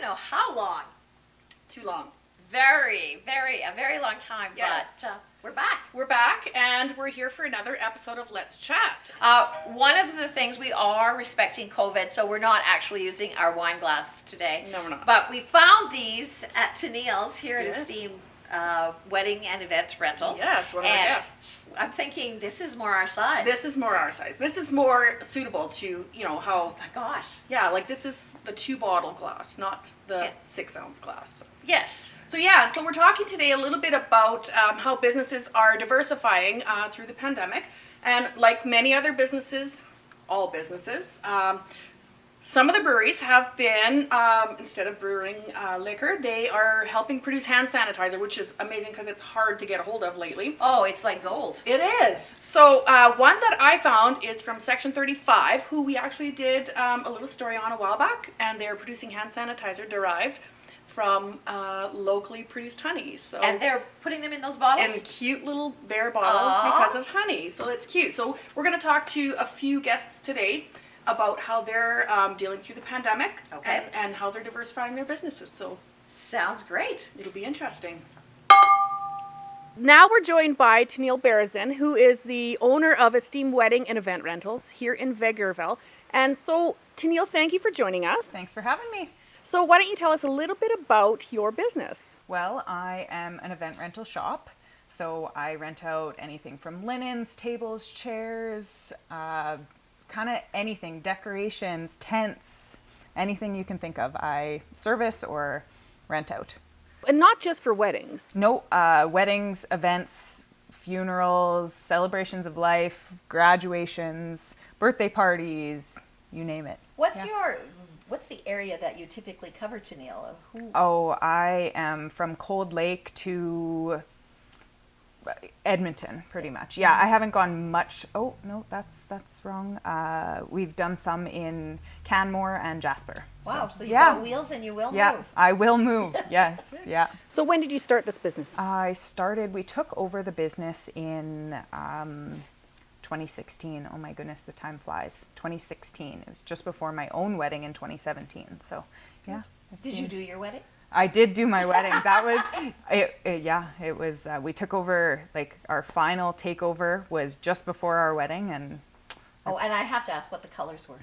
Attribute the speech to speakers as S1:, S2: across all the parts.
S1: know how long.
S2: Too long.
S1: A very long time.
S2: Yes.
S1: But we're back.
S2: We're back, and we're here for another episode of Let's Chat.
S1: One of the things, we are respecting COVID, so we're not actually using our wine glasses today.
S2: No, we're not.
S1: But we found these at Tennille's here
S2: Yes.
S1: at Esteem Wedding and Event Rental.
S2: Yes, one of our guests.
S1: I'm thinking this is more our size.
S2: This is more our size. This is more suitable to, how...
S1: Oh my gosh.
S2: Yeah, like this is the 2-bottle glass, not the 6-ounce glass.
S1: Yes.
S2: So we're talking today a little bit about how businesses are diversifying through the pandemic. And like many other businesses, all businesses, some of the breweries have been, instead of brewing liquor, they are helping produce hand sanitizer, which is amazing because it's hard to get a hold of lately.
S1: Oh, it's like gold.
S2: It is. So one that I found is from Section 35, who we actually did a little story on a while back, and they're producing hand sanitizer derived from locally produced honey. So,
S1: and they're putting them in those bottles?
S2: In cute little bear bottles because of honey. So it's cute. So we're going to talk to a few guests today about how they're dealing through the pandemic, and how they're diversifying their businesses. So
S1: sounds great.
S2: It'll be interesting. Now we're joined by Tennille Berezin, who is the owner of Esteem Wedding and Event Rentals here in Vegreville. And so, Tennille, thank you for joining us.
S3: Thanks for having me.
S2: So why don't you tell us a little bit about your business?
S3: Well, I am an event rental shop. So I rent out anything from linens, tables, chairs, kind of anything, decorations, tents, anything you can think of. I service or rent out.
S2: And not just for weddings.
S3: No, weddings, events, funerals, celebrations of life, graduations, birthday parties, you name it.
S1: What's the area that you typically cover, Tennille?
S3: Oh, I am from Cold Lake to Edmonton, pretty much. Yeah, I haven't gone much. Oh, no, that's wrong. We've done some in Canmore and Jasper.
S1: Wow, so you've got wheels and you will move.
S3: Yeah, I will move, yes, yeah.
S2: So when did you start this business?
S3: We took over the business in 2016. Oh my goodness, the time flies. 2016. It was just before my own wedding in 2017. So, yeah.
S1: Did you do your wedding?
S3: I did do my wedding. That was, it was, we took over, like our final takeover was just before our wedding. And
S1: I have to ask what the colors were.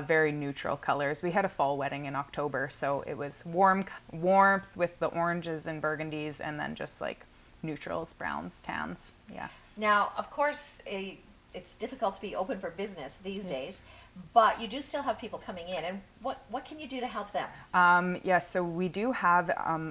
S3: Very neutral colors. We had a fall wedding in October, so it was warmth with the oranges and burgundies, and then just like neutrals, browns, tans. Yeah.
S1: Now, of course, it's difficult to be open for business these days, but you do still have people coming in, and what can you do to help them?
S3: So we do have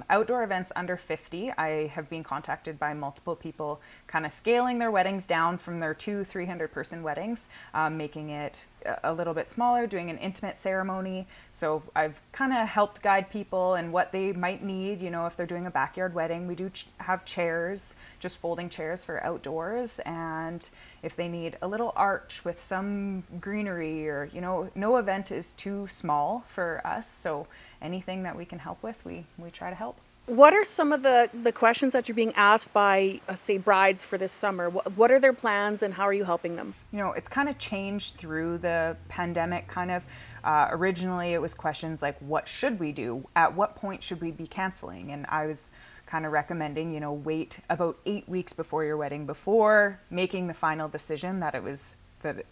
S3: outdoor events under 50. I have been contacted by multiple people kind of scaling their weddings down from their 200-300 person weddings, making it a little bit smaller, doing an intimate ceremony. So I've kind of helped guide people and what they might need, if they're doing a backyard wedding. We do have chairs, just folding chairs for outdoors, and if they need a little arch with some greenery, or no event is too small for us, so anything that we can help with, we try to help.
S2: What are some of the questions that you're being asked by, say, brides for this summer? What are their plans, and how are you helping them?
S3: It's kind of changed through the pandemic, kind of. Originally, it was questions like, what should we do? At what point should we be canceling? And I was kind of recommending, wait about 8 weeks before your wedding, before making the final decision that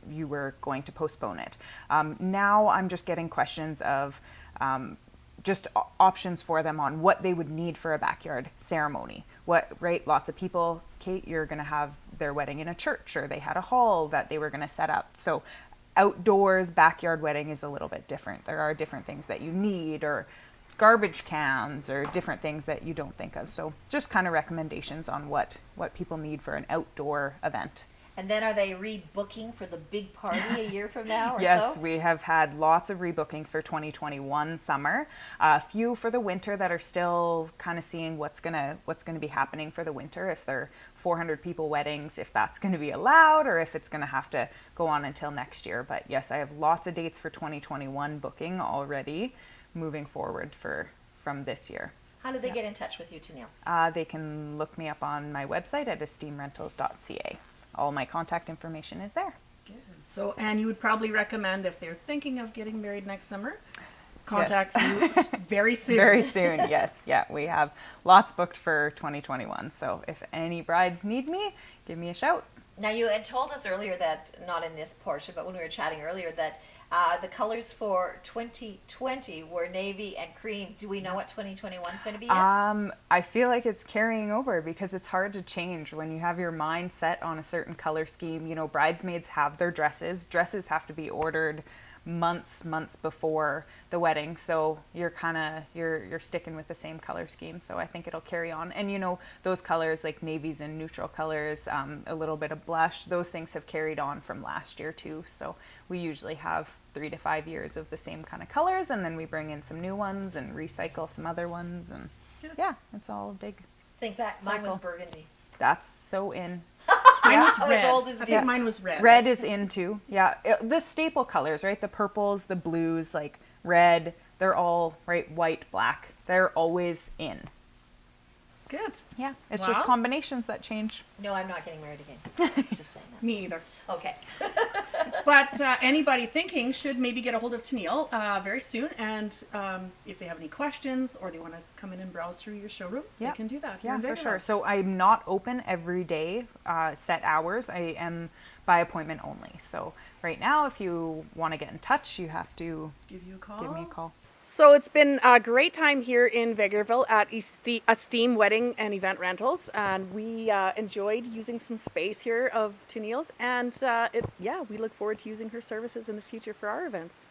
S3: you were going to postpone it. Now I'm just getting questions of just options for them on what they would need for a backyard ceremony. Lots of people, Kate, you're going to have their wedding in a church, or they had a hall that they were going to set up. So outdoors backyard wedding is a little bit different. There are different things that you need, or garbage cans, or different things that you don't think of. So just kind of recommendations on what people need for an outdoor event.
S1: And then are they rebooking for the big party a year from now or
S3: Yes,
S1: so?
S3: we have had lots of rebookings for 2021 summer. A few for the winter that are still kind of seeing what's gonna be happening for the winter, if they're 400 people weddings, if that's going to be allowed, or if it's going to have to go on until next year. But yes, I have lots of dates for 2021 booking already, moving forward from this year.
S1: How do they get in touch with you, Tennille?
S3: They can look me up on my website at esteemrentals.ca. All my contact information is there.
S2: Good. So, and you would probably recommend, if they're thinking of getting married next summer, contact you very soon.
S3: Very soon, yes. Yeah, we have lots booked for 2021. So if any brides need me, give me a shout.
S1: Now, you had told us earlier that, not in this portion, but when we were chatting earlier, that the colors for 2020 were navy and cream. Do we know what 2021 is going to be yet?
S3: I feel like it's carrying over because it's hard to change when you have your mind set on a certain color scheme. You know, bridesmaids have their dresses. Dresses have to be ordered months before the wedding, so you're sticking with the same color scheme. So I think it'll carry on. And you know, those colors like navies and neutral colors, a little bit of blush, those things have carried on from last year too. So we usually have 3 to 5 years of the same kind of colors, and then we bring in some new ones and recycle some other ones, and yeah, it's all a big
S1: Think back, mine was
S3: cycle.
S1: burgundy.
S3: That's so in.
S2: Mine was
S1: Oh,
S2: red.
S1: it's old as
S2: I
S1: new.
S2: think mine was red.
S3: Red is in too. Yeah. The staple colors, right? The purples, the blues, like red, they're all, right, white, black. They're always in.
S2: Good.
S3: Yeah. It's
S2: Wow.
S3: just combinations that change.
S1: No, I'm not getting married again. Just saying that.
S2: Me either.
S1: Okay.
S2: But anybody thinking should maybe get a hold of Tennille very soon. And if they have any questions or they want to come in and browse through your showroom,
S3: Yeah.
S2: they can do that. here
S3: Yeah,
S2: in
S3: for
S2: Vegreville.
S3: sure. So I'm not open every day, set hours. I am by appointment only. So right now, if you want to get in touch, you have to
S2: Give you a call.
S3: give me a call.
S2: So it's been a great time here in Vegreville at Esteem Wedding and Event Rentals, and we enjoyed using some space here of Tennille's, and we look forward to using her services in the future for our events.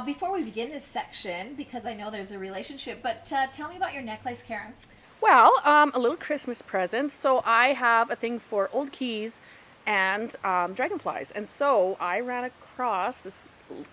S1: Before we begin this section, because I know there's a relationship, but tell me about your necklace, Karen.
S2: Well, a little Christmas present. So I have a thing for old keys and dragonflies. And so I ran across this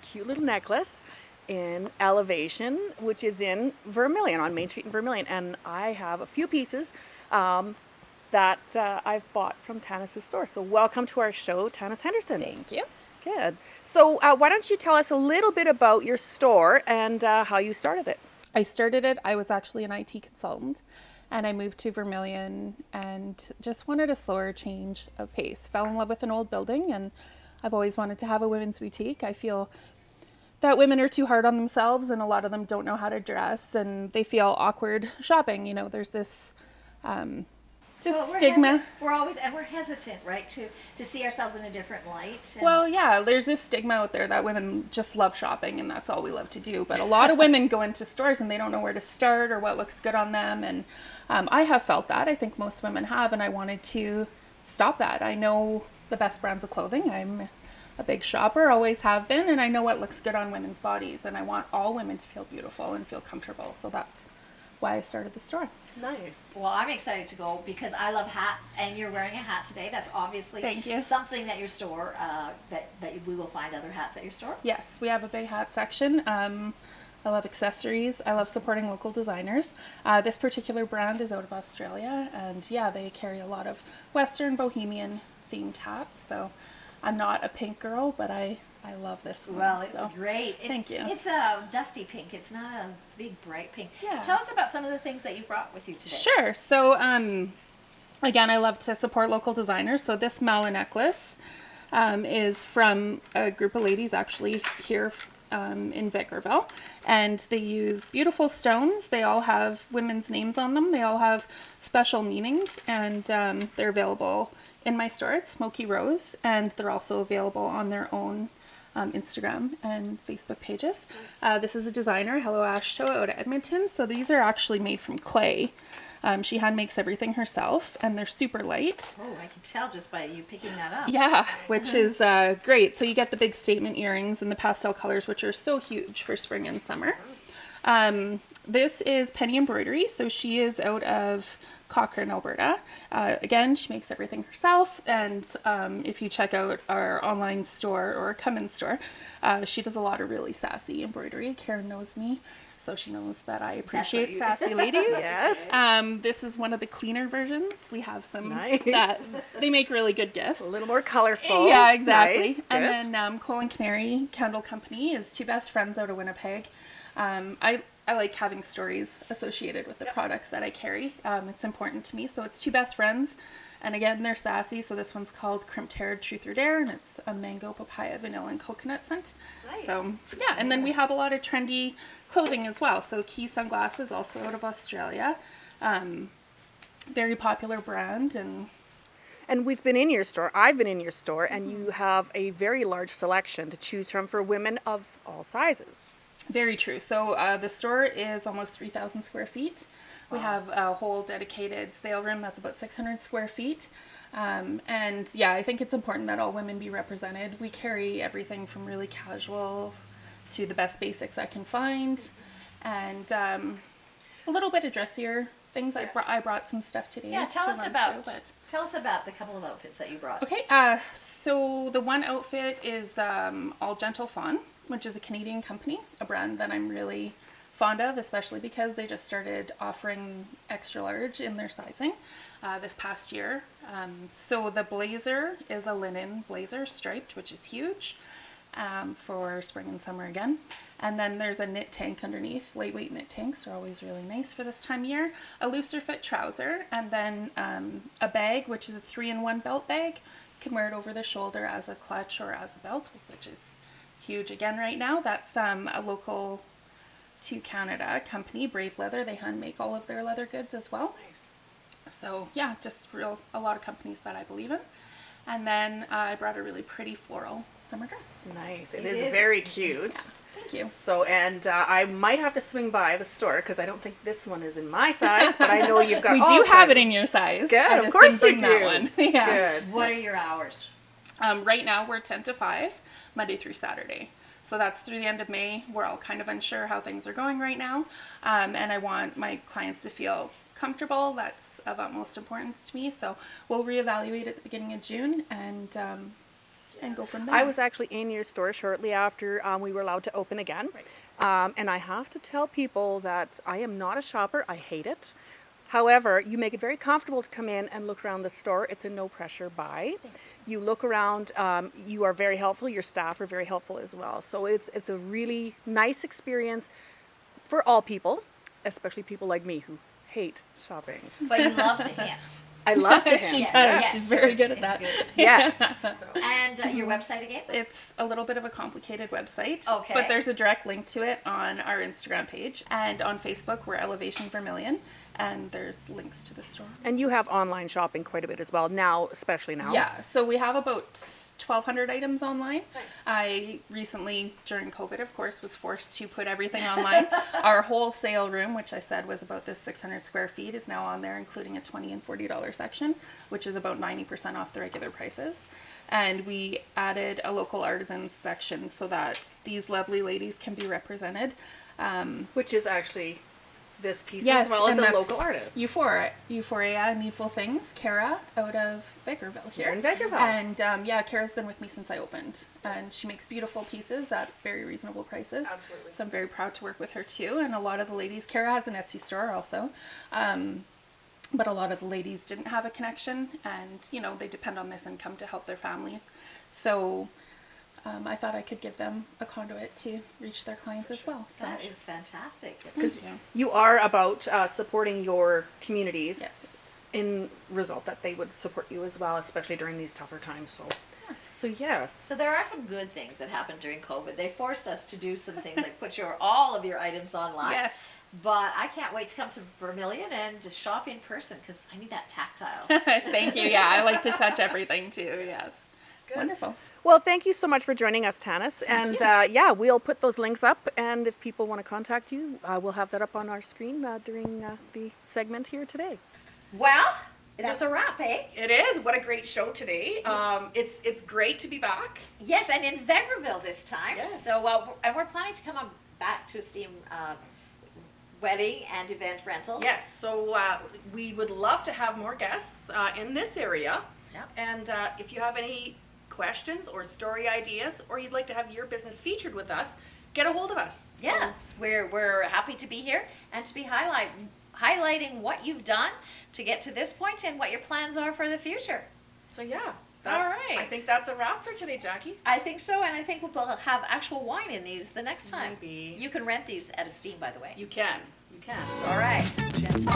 S2: cute little necklace in Elevation, which is in Vermilion, on Main Street in Vermilion. And I have a few pieces that I've bought from Tanis's store. So welcome to our show, Tanis Henderson.
S1: Thank you.
S2: Good. So why don't you tell us a little bit about your store and how you started it?
S4: I started it, I was actually an IT consultant, and I moved to Vermilion and just wanted a slower change of pace. Fell in love with an old building, and I've always wanted to have a women's boutique. I feel that women are too hard on themselves, and a lot of them don't know how to dress, and they feel awkward shopping. You know, there's this
S1: Well,
S4: stigma.
S1: We're hesitant, right, to see ourselves in a different light. And
S4: Well, yeah, there's this stigma out there that women just love shopping and that's all we love to do. But a lot of women go into stores and they don't know where to start or what looks good on them. And I have felt that. I think most women have. And I wanted to stop that. I know the best brands of clothing. I'm a big shopper, always have been. And I know what looks good on women's bodies. And I want all women to feel beautiful and feel comfortable. So that's why I started the store.
S2: Nice.
S1: Well, I'm excited to go because I love hats, and you're wearing a hat today. That's obviously
S4: Thank you.
S1: something that your store, that we will find other hats at your store.
S4: Yes, we have a big hat section. I love accessories. I love supporting local designers. This particular brand is out of Australia, and yeah, they carry a lot of Western Bohemian themed hats. So I'm not a pink girl, but I love this one.
S1: Well, it's
S4: so.
S1: great.
S4: Thank you.
S1: It's a dusty pink. It's not a big bright pink.
S4: Yeah.
S1: Tell us about some of the things that you brought with you today.
S4: Sure. So, again, I love to support local designers. So this mala necklace is from a group of ladies actually here in Vegreville, and they use beautiful stones. They all have women's names on them. They all have special meanings, and they're available in my store. It's Smoky Rose, and they're also available on their own Instagram and Facebook pages. This is a designer, Hello Ashto, out of Edmonton. So these are actually made from clay. She hand makes everything herself, and they're super light.
S1: Oh, I can tell just by you picking that up.
S4: Yeah, which is great. So you get the big statement earrings and the pastel colors, which are so huge for spring and summer. This is Penny Embroidery. So she is out of Cochrane, Alberta. Again, she makes everything herself, and if you check out our online store or come in store, she does a lot of really sassy embroidery. Karen knows me. so she knows that I appreciate
S1: you-
S4: sassy ladies.
S5: Yes.
S4: This is one of the cleaner versions. We have some
S5: Nice.
S4: that they make really good gifts.
S5: A little more colorful.
S4: Yeah, exactly.
S5: Nice.
S4: And
S5: Good.
S4: then Cole and Canary Candle Company is two best friends out of Winnipeg. I like having stories associated with the products that I carry. It's important to me. So it's two best friends. And again, they're sassy. So this one's called Crimped Hair Truth or Dare, and it's a mango, papaya, vanilla, and coconut scent.
S5: Nice.
S4: So yeah, and then we have a lot of trendy clothing as well. So Key Sunglasses, also out of Australia. Very popular brand,
S5: And we've been in your store. I've been in your store, and you have a very large selection to choose from for women of all sizes.
S4: very true. So the store is almost 3,000 square feet. We have a whole dedicated sale room that's about 600 square feet. And yeah, I think it's important that all women be represented. We carry everything from really casual to the best basics I can find, and a little bit of dressier things.
S5: Yes.
S4: I brought some stuff today.
S1: Yeah,
S4: to run through, but-
S1: tell us about the couple of outfits that you brought.
S4: Okay, so the one outfit is All Gentle Fawn, which is a Canadian company, a brand that I'm really fond of, especially because they just started offering extra large in their sizing this past year. So the blazer is a linen blazer, striped, which is huge for spring and summer again. And then there's a knit tank underneath. Lightweight knit tanks are always really nice for this time of year. A looser fit trouser, and then a bag, which is a 3-in-1 belt bag. You can wear it over the shoulder as a clutch or as a belt, which is huge again right now. That's a local to Canada company, Brave Leather. They hand make all of their leather goods as well.
S5: Nice.
S4: So yeah, just a lot of companies that I believe in. And then I brought a really pretty floral summer dress.
S5: Nice.
S1: It
S5: It is
S1: is.
S5: very cute.
S4: Thank you.
S5: So, and I might have to swing by the store because I don't think this one is in my size, but I know you've got
S4: We
S5: all
S4: do have it
S5: sizes.
S4: in your size.
S5: Good,
S4: I
S5: of
S4: just
S5: course
S4: didn't
S5: you
S4: bring
S5: do.
S4: that one. Yeah.
S5: Good.
S1: What are your hours?
S4: Right now we're 10 to 5, Monday through Saturday. So that's through the end of May. We're all kind of unsure how things are going right now. And I want my clients to feel comfortable. That's of utmost importance to me. So we'll reevaluate at the beginning of June and go from there.
S5: I was actually in your store shortly after we were allowed to open again. And I have to tell people that I am not a shopper. I hate it. However, you make it very comfortable to come in and look around the store. It's a no pressure buy. You look around, you are very helpful. Your staff are very helpful as well. So it's a really nice experience for all people, especially people like me who hate shopping.
S1: But you love to hint.
S5: I love to
S4: She
S5: hint.
S4: does. She's very good at
S1: it's
S4: that.
S1: good.
S5: Yes. So.
S1: And your website again?
S4: It's a little bit of a complicated website,
S1: Okay.
S4: but there's a direct link to it on our Instagram page, and on Facebook we're Elevation Vermilion, and there's links to the store.
S5: And you have online shopping quite a bit as well now, especially now.
S4: Yeah, so we have about 1,200 items online. I recently, during COVID, of course, was forced to put everything online. Our whole sale room, which I said was about this 600 square feet, is now on there, including a $20 and $40 section, which is about 90% off the regular prices. And we added a local artisans section so that these lovely ladies can be represented.
S5: Which is actually this piece
S4: Yes,
S5: as well as
S4: and
S5: a
S4: that's
S5: local artist.
S4: Euphoria, Needful Things, Kara out of Vegreville
S5: Here
S4: here.
S5: in Vegreville.
S4: And yeah, Kara's been with me since I opened, and she makes beautiful pieces at very reasonable prices.
S5: Absolutely.
S4: So I'm very proud to work with her too. And a lot of the ladies, Kara has an Etsy store also, but a lot of the ladies didn't have a connection, and you know they depend on this income to help their families. So I thought I could give them a conduit to reach their clients as well. So
S1: That is fantastic.
S5: Because
S4: Thank
S5: you are about supporting your communities
S4: yes.
S5: in result that they would support you as well, especially during these tougher times. So yes.
S1: So there are some good things that happened during COVID. They forced us to do some things like put all of your items online.
S4: Yes.
S1: But I can't wait to come to Vermilion and to shop in person because I need that tactile.
S4: Thank you. Yeah, I like to touch everything too. Yes. Wonderful.
S5: Well, thank you so much for joining us, Tanis. And yeah, we'll put those links up. And if people want to contact you, we'll have that up on our screen during the segment here today.
S1: Well, that's a wrap, eh?
S2: It is. What a great show today. It's great to be back.
S1: Yes, and in Vegreville this time.
S2: Yes.
S1: So, and we're planning to come back to Esteem wedding and event rentals.
S2: Yes, so we would love to have more guests in this area.
S1: Yep.
S2: And if you have any questions or story ideas, or you'd like to have your business featured with us, get a hold of us. So-
S1: Yes, we're happy to be here and to be highlighting what you've done to get to this point and what your plans are for the future.
S2: So yeah,
S1: All
S2: I
S1: right.
S2: think that's a wrap for today, Jackie.
S1: I think so, and I think we'll have actual wine in these the next time.
S2: Maybe.
S1: You can rent these at Esteem, by the way.
S2: You can.
S1: All right. Gentle.